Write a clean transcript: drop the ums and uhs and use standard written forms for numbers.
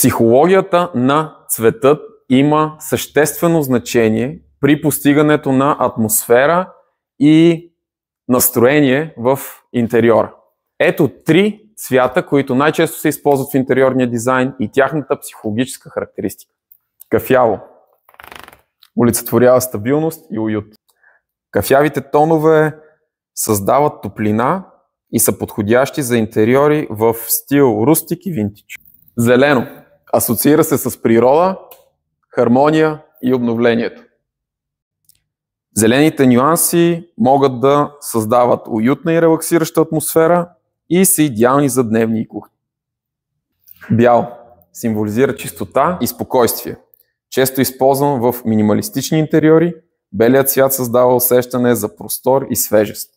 Психологията на цветът има съществено значение при постигането на атмосфера и настроение в интериора. Ето 3 цвята, които най-често се използват в интериорния дизайн и тяхната психологическа характеристика. Кафяво олицетворява стабилност и уют. Кафявите тонове създават топлина и са подходящи за интериори в стил рустик и винтидж. Зелено асоциира се с природа, хармония и обновлението. Зелените нюанси могат да създават уютна и релаксираща атмосфера и са идеални за дневни и кухни. Бял символизира чистота и спокойствие. Често използван в минималистични интериори, белият цвят създава усещане за простор и свежест.